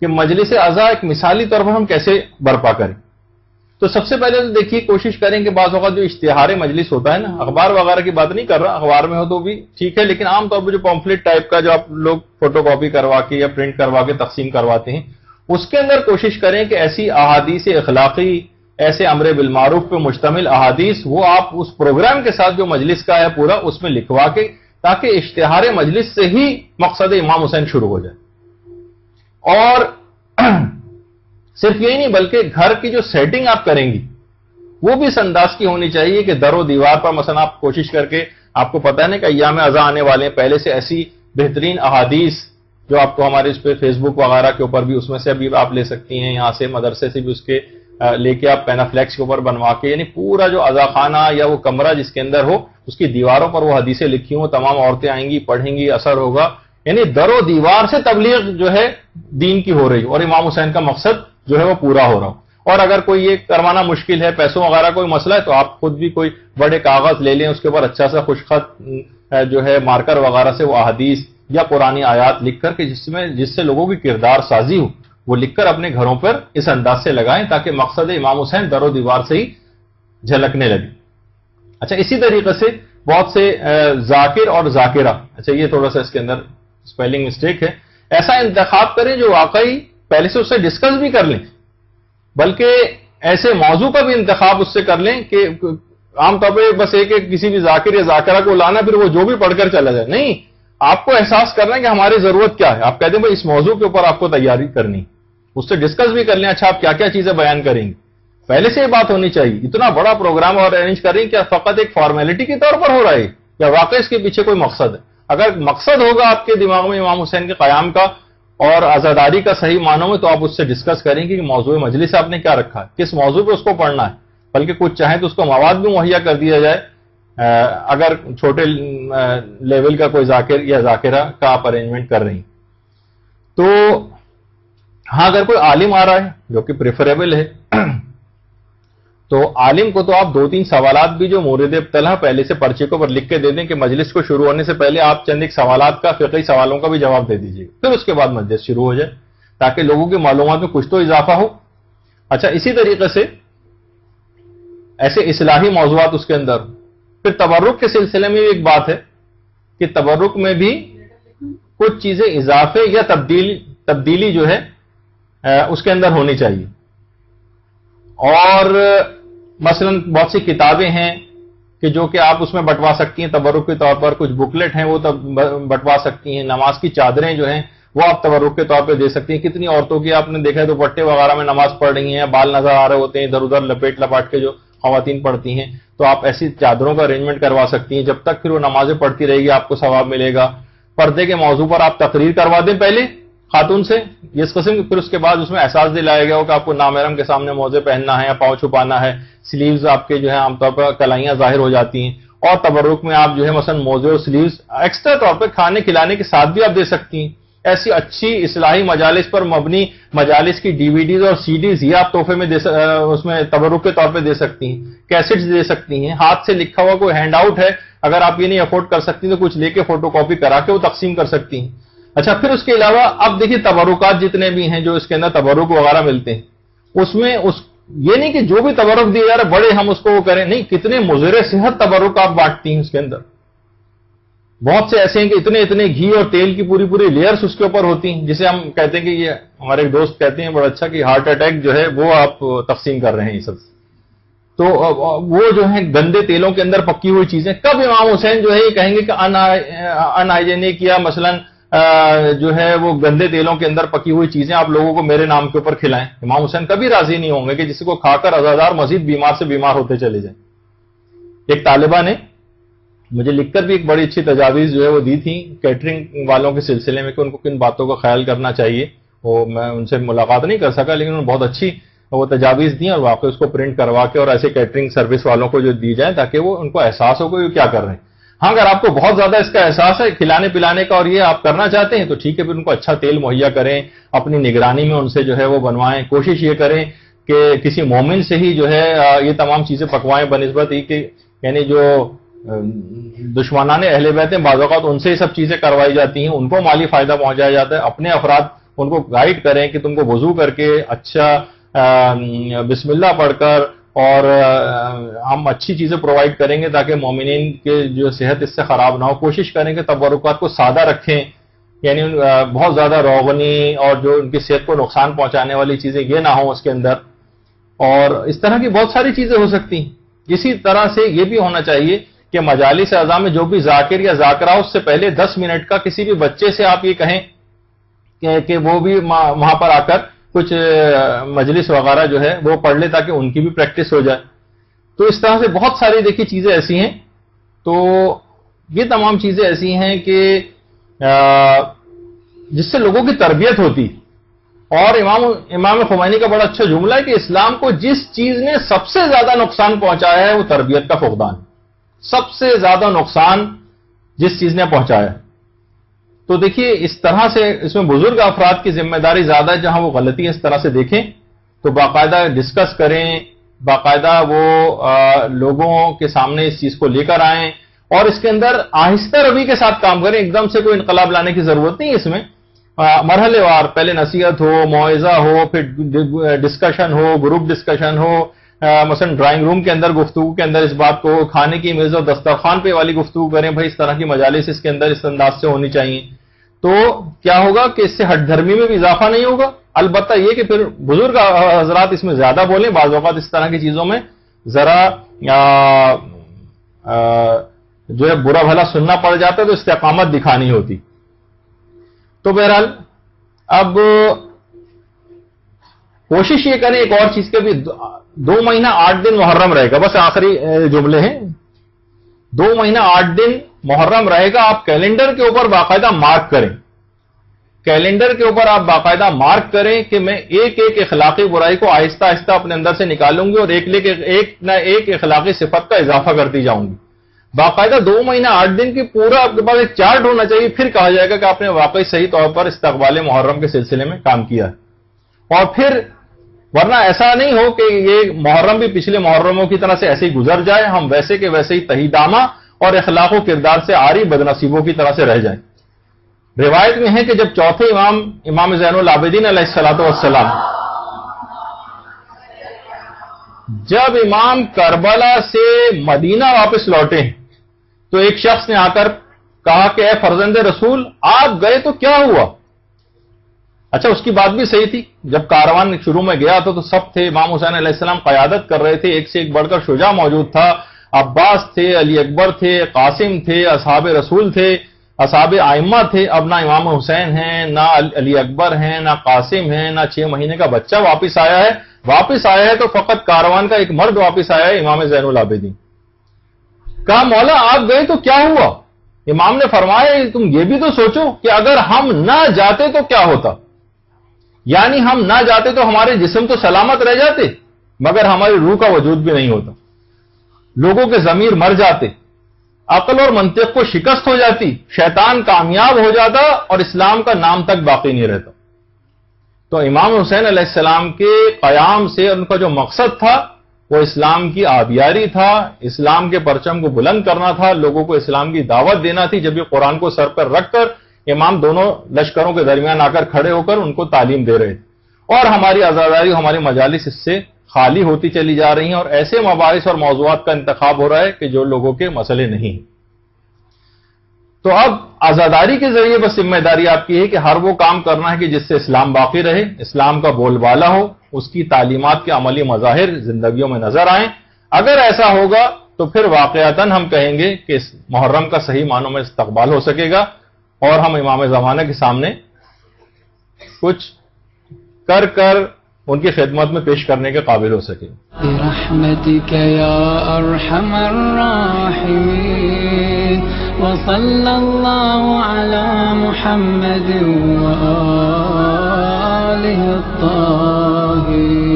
کہ مجلس عزا ایک مثالی طور پر ہم کیسے برپا کریں. تو سب سے پہلے تو دیکھیے کوشش کریں کہ بعض اوقات جو اشتہار مجلس ہوتا ہے نا، اخبار وغیرہ کی بات نہیں کر رہا، اخبار میں ہو تو بھی ٹھیک ہے، لیکن عام طور پہ جو پمفلٹ ٹائپ کا جو آپ لوگ فوٹو کاپی کروا کے یا پرنٹ کروا کے تقسیم کرواتے ہیں، اس کے اندر کوشش کریں کہ ایسی احادیث اخلاقی، ایسے امر بالمعروف پہ مشتمل احادیث وہ آپ اس پروگرام کے ساتھ جو مجلس کا ہے پورا اس میں لکھوا کے، تاکہ اشتہار مجلس سے ہی مقصد امام حسین شروع ہو جائے. اور صرف یہی نہیں بلکہ گھر کی جو سیٹنگ آپ کریں گی وہ بھی اس انداز کی ہونی چاہیے کہ در و دیوار پر مثلا آپ کوشش کر کے، آپ کو پتہ ہے نا کہ ایام عزا آنے والے ہیں، پہلے سے ایسی بہترین احادیث جو آپ کو ہمارے اس پہ فیس بک وغیرہ کے اوپر بھی اس میں سے ابھی آپ لے سکتی ہیں، یہاں سے مدرسے سے بھی اس کے لے کے آپ پینافلیکس کے اوپر بنوا کے، یعنی پورا جو عزا خانہ یا وہ کمرہ جس کے اندر ہو اس کی دیواروں پر وہ حدیثیں لکھی ہوں، تمام عورتیں آئیں گی، پڑھیں گی، اثر ہوگا، یعنی در و دیوار سے تبلیغ جو ہے دین کی ہو رہی اور امام حسین کا مقصد جو ہے وہ پورا ہو رہا ہو. اور اگر کوئی یہ کروانا مشکل ہے، پیسوں وغیرہ کوئی مسئلہ ہے، تو آپ خود بھی کوئی بڑے کاغذ لے لیں، اس کے اوپر اچھا سا خوش خط جو ہے مارکر وغیرہ سے وہ احادیث یا قرآنی آیات لکھ کر کے جس سے لوگوں کی کردار سازی ہو، وہ لکھ کر اپنے گھروں پر اس انداز سے لگائیں تاکہ مقصد امام حسین در و دیوار سے ہی جھلکنے لگے. اچھا، اسی طریقے سے بہت سے ذاکر اور ذاکرہ، اچھا یہ تھوڑا سا اس کے اندر اسپیلنگ مسٹیک ہے، ایسا انتخاب کریں جو واقعی پہلے سے اس سے ڈسکس بھی کر لیں، بلکہ ایسے موضوع کا بھی انتخاب اس سے کر لیں کہ عام طور پہ بس ایک کسی بھی ذاکر یا ذاکرہ کو لانا پھر وہ جو بھی پڑھ کر چلا جائے، نہیں، آپ کو احساس کرنا ہے کہ ہماری ضرورت کیا ہے. آپ کہتے ہیں بھائی اس موضوع کے اوپر آپ کو تیاری کرنی، اس سے ڈسکس بھی کر لیں، اچھا آپ کیا کیا چیزیں بیان کریں گے، پہلے سے یہ بات ہونی چاہیے. اتنا بڑا پروگرام اور ارینج کر رہی ہیں کیا فقط ایک فارمیلٹی کے طور پر ہو رہا ہے یا واقعی اس کے پیچھے کوئی مقصد ہے؟ اگر مقصد ہوگا آپ کے دماغ میں امام حسین کے قیام کا اور عزاداری کا صحیح معنوں میں، تو آپ اس سے ڈسکس کریں گے کہ موضوع مجلس آپ نے کیا رکھا ہے، کس موضوع پہ اس کو پڑھنا ہے، بلکہ کچھ چاہیں تو اس کو مواد بھی مہیا کر دیا جائے اگر چھوٹے لیول کا کوئی ذاکر یا ذاکرہ کا آپ ارینجمنٹ کر رہی ہیں. تو ہاں اگر کوئی عالم آ رہا ہے جو کہ پریفریبل ہے، تو عالم کو تو آپ 2-3 سوالات بھی جو مورد ابتلا پہلے سے پرچے کو پر لکھ کے دے دیں کہ مجلس کو شروع ہونے سے پہلے آپ چند ایک سوالات کا، فقہی سوالوں کا بھی جواب دے دیجیے، پھر اس کے بعد مجلس شروع ہو جائے تاکہ لوگوں کی معلومات میں کچھ تو اضافہ ہو. اچھا، اسی طریقے سے ایسے اصلاحی موضوعات اس کے اندر. پھر تبرک کے سلسلے میں ایک بات ہے کہ تبرک میں بھی کچھ چیزیں اضافے یا تبدیلی جو ہے اس کے اندر ہونی چاہیے. اور مثلا بہت سی کتابیں ہیں کہ جو کہ آپ اس میں بٹوا سکتی ہیں تبرک کے طور پر، کچھ بکلیٹ ہیں وہ بٹوا سکتی ہیں، نماز کی چادریں جو ہیں وہ آپ تبرک کے طور پہ دے سکتی ہیں. کتنی عورتوں کی آپ نے دیکھا ہے دوپٹے وغیرہ میں نماز پڑھ رہی ہیں، بال نظر آ رہے ہوتے ہیں ادھر ادھر لپیٹ لپاٹ کے جو خواتین پڑھتی ہیں، تو آپ ایسی چادروں کا ارینجمنٹ کروا سکتی ہیں. جب تک پھر وہ نمازیں پڑھتی رہے گی آپ کو ثواب ملے گا. پردے کے موضوع پر آپ تقریر کروا دیں پہلے خاتون سے اس قسم کی، پھر اس کے بعد اس میں احساس دلایا گیا ہو کہ آپ کو نامحرم کے سامنے موزے پہننا ہے یا پاؤں چھپانا ہے، سلیوز آپ کے جو ہے عام طور پر کلائیاں ظاہر ہو جاتی ہیں. اور تبرک میں آپ جو ہے مثلا موزے اور سلیوز ایکسٹرا طور پہ کھانے کھلانے کے ساتھ بھی آپ دے سکتی ہیں. ایسی اچھی اصلاحی مجالس پر مبنی مجالس کی DVDs اور CDs یہ آپ تحفے میں اس میں تبرک کے طور پہ دے سکتی ہیں، کیسٹس دے سکتی ہیں. ہاتھ سے لکھا ہوا کوئی ہینڈ آؤٹ ہے، اگر آپ یہ نہیں افورڈ کر سکتی تو کچھ لے کے فوٹو کاپی کرا کے وہ تقسیم کر سکتی ہیں. اچھا، پھر اس کے علاوہ اب دیکھیے تبرکات جتنے بھی ہیں جو اس کے اندر تبرک وغیرہ ملتے ہیں، اس میں یہ نہیں کہ جو بھی تبرک دیا جا رہا ہے بڑے ہم اس کو وہ کریں، نہیں، کتنے مضر صحت تبرک آپ بانٹتی ہیں اس کے اندر. بہت سے ایسے ہیں کہ اتنے گھی اور تیل کی پوری لیئرز اس کے اوپر ہوتی ہیں، جسے ہم کہتے ہیں کہ یہ ہمارے ایک دوست کہتے ہیں بڑا اچھا کہ ہارٹ اٹیک جو ہے وہ آپ تقسیم کر رہے ہیں یہ سب. تو وہ جو ہیں گندے تیلوں کے اندر پکی ہوئی چیزیں، کب امام حسین جو ہے یہ کہیں گے کہ ان ہائیجینک یا مثلا جو ہے وہ گندے تیلوں کے اندر پکی ہوئی چیزیں آپ لوگوں کو میرے نام کے اوپر کھلائیں؟ امام حسین کبھی راضی نہیں ہوں گے کہ جس کو کھا کر عزادار مزید بیمار سے بیمار ہوتے چلے جائیں. ایک طالبہ نے مجھے لکھ کر بھی ایک بڑی اچھی تجاویز جو ہے وہ دی تھی کیٹرنگ والوں کے سلسلے میں کہ ان کو کن باتوں کا خیال کرنا چاہیے. وہ میں ان سے ملاقات نہیں کر سکا لیکن انہوں نے بہت اچھی وہ تجاویز دی اور واقعی اس کو پرنٹ کروا کے اور ایسے کیٹرنگ سروس والوں کو جو دی جائیں تاکہ وہ ان کو احساس ہو کہ وہ کیا کر رہے ہیں. ہاں اگر آپ کو بہت زیادہ اس کا احساس ہے کھلانے پلانے کا اور یہ آپ کرنا چاہتے ہیں تو ٹھیک ہے، پھر ان کو اچھا تیل مہیا کریں، اپنی نگرانی میں ان سے جو ہے وہ بنوائیں. کوشش یہ کریں کہ کسی مومن سے ہی جو ہے یہ تمام چیزیں پکوائیں بنسبت ہی کہ یعنی جو دشمنان اہل بیت ہیں بعض اوقات ان سے یہ سب چیزیں کروائی جاتی ہیں، ان کو مالی فائدہ پہنچایا جاتا ہے، اپنے افراد ان کو گائیڈ کریں کہ تم کو وضو کر کے اچھا بسم اللہ پڑھ کر اور ہم اچھی چیزیں پرووائڈ کریں گے تاکہ مومنین کے جو صحت اس سے خراب نہ ہو. کوشش کریں کہ تبرکات کو سادہ رکھیں، یعنی بہت زیادہ روغنی اور جو ان کی صحت کو نقصان پہنچانے والی چیزیں یہ نہ ہوں اس کے اندر. اور اس طرح کی بہت ساری چیزیں ہو سکتی ہیں. اسی طرح سے یہ بھی ہونا چاہیے کہ مجالس اعضاء میں جو بھی ذاکر یا ذاکرہ اس سے پہلے 10 منٹ کا کسی بھی بچے سے آپ یہ کہیں کہ وہ بھی وہاں پر آ کر کچھ مجلس وغیرہ جو ہے وہ پڑھ لے تاکہ ان کی بھی پریکٹس ہو جائے. تو اس طرح سے بہت ساری دیکھیے چیزیں ایسی ہیں. تو یہ تمام چیزیں ایسی ہیں کہ جس سے لوگوں کی تربیت ہوتی. اور امام خمینی کا بڑا اچھا جملہ ہے کہ اسلام کو جس چیز نے سب سے زیادہ نقصان پہنچایا ہے وہ تربیت کا فقدان. سب سے زیادہ نقصان جس چیز نے پہنچایا ہے. تو دیکھیے اس طرح سے اس میں بزرگ افراد کی ذمہ داری زیادہ ہے. جہاں وہ غلطی اس طرح سے دیکھیں تو باقاعدہ ڈسکس کریں، باقاعدہ وہ لوگوں کے سامنے اس چیز کو لے کر آئیں اور اس کے اندر آہستہ روی کے ساتھ کام کریں. ایک دم سے کوئی انقلاب لانے کی ضرورت نہیں. اس میں مرحلے وار پہلے نصیحت ہو، موعظہ ہو، پھر ڈسکشن ہو، گروپ ڈسکشن ہو، مثلا ڈرائنگ روم کے اندر گفتگو کے اندر اس بات کو، کھانے کی میز اور دسترخوان پہ والی گفتگو کریں. بھائی اس طرح کی مجالس اس کے اندر اس انداز سے ہونی چاہیے. تو کیا ہوگا کہ اس سے ہٹ دھرمی میں بھی اضافہ نہیں ہوگا. البتہ یہ کہ پھر بزرگ حضرات اس میں زیادہ بولیں. بعض اوقات اس طرح کی چیزوں میں ذرا جو ہے برا بھلا سننا پڑ جاتا ہے تو استقامت دکھانی ہوتی. تو بہرحال اب کوشش یہ کریں. ایک اور چیز کے بھی 2 مہینہ 8 دن محرم رہے گا. بس آخری جملے ہیں. 2 مہینہ 8 دن محرم رہے گا. آپ کیلنڈر کے اوپر باقاعدہ مارک کریں. کیلنڈر کے اوپر آپ باقاعدہ مارک کریں کہ میں ایک ایک اخلاقی برائی کو آہستہ آہستہ اپنے اندر سے نکالوں گی اور ایک نہ ایک اخلاقی صفت کا اضافہ کرتی جاؤں گی. باقاعدہ 2 مہینہ 8 دن کی پورا آپ کے پاس ایک چارٹ ہونا چاہیے. پھر کہا جائے گا کہ آپ نے واقعی صحیح طور پر استقبال محرم کے سلسلے میں کام کیا ہے. اور پھر ورنہ ایسا نہیں ہو کہ یہ محرم بھی پچھلے محرموں کی طرح سے ایسے ہی گزر جائے، ہم ویسے کے ویسے ہی تہیدامہ اور اخلاق و کردار سے عاری بدنصیبوں کی طرح سے رہ جائیں. روایت میں ہے کہ جب چوتھے امام زین العابدین علیہ الصلوۃ والسلام جب امام کربلا سے مدینہ واپس لوٹے تو ایک شخص نے آ کر کہا کہ اے فرزند رسول آپ گئے تو کیا ہوا؟ اچھا اس کی بات بھی صحیح تھی. جب کاروان شروع میں گیا تھا تو سب تھے. امام حسین علیہ السلام قیادت کر رہے تھے. ایک سے ایک بڑھ کر شجاع موجود تھا. عباس تھے، علی اکبر تھے، قاسم تھے، اصحاب رسول تھے، اصحاب ائمہ تھے. اب نہ امام حسین ہیں، نہ علی اکبر ہیں، نہ قاسم ہیں، نہ 6 مہینے کا بچہ واپس آیا ہے. واپس آیا ہے تو فقط کاروان کا ایک مرد واپس آیا ہے، امام زین العابدین. کہا مولا آپ گئے تو کیا ہوا؟ امام نے فرمایا تم یہ بھی تو سوچو کہ اگر ہم نہ جاتے تو کیا ہوتا. یعنی ہم نہ جاتے تو ہمارے جسم تو سلامت رہ جاتے مگر ہماری روح کا وجود بھی نہیں ہوتا. لوگوں کے ضمیر مر جاتے، عقل اور منطق کو شکست ہو جاتی، شیطان کامیاب ہو جاتا اور اسلام کا نام تک باقی نہیں رہتا. تو امام حسین علیہ السلام کے قیام سے ان کا جو مقصد تھا وہ اسلام کی آبیاری تھا، اسلام کے پرچم کو بلند کرنا تھا، لوگوں کو اسلام کی دعوت دینا تھی. جب یہ قرآن کو سر پر رکھ کر امام دونوں لشکروں کے درمیان آ کر کھڑے ہو کر ان کو تعلیم دے رہے تھے. اور ہماری آزاداری، ہماری مجالس اس سے خالی ہوتی چلی جا رہی ہیں اور ایسے مباحث اور موضوعات کا انتخاب ہو رہا ہے کہ جو لوگوں کے مسئلے نہیں ہیں. تو اب آزاداری کے ذریعے بس ذمہ داری آپ کی ہے کہ ہر وہ کام کرنا ہے کہ جس سے اسلام باقی رہے، اسلام کا بول بالا ہو، اس کی تعلیمات کے عملی مظاہر زندگیوں میں نظر آئیں. اگر ایسا ہوگا تو پھر واقعتاً ہم کہیں گے کہ اس محرم کا صحیح معنوں میں استقبال ہو سکے گا اور ہم امام زمانہ کے سامنے کچھ کر ان کی خدمت میں پیش کرنے کے قابل ہو سکے. برحمتک یا ارحم الراحمین وصلی اللہ علی محمد وآلہ الطاہرین.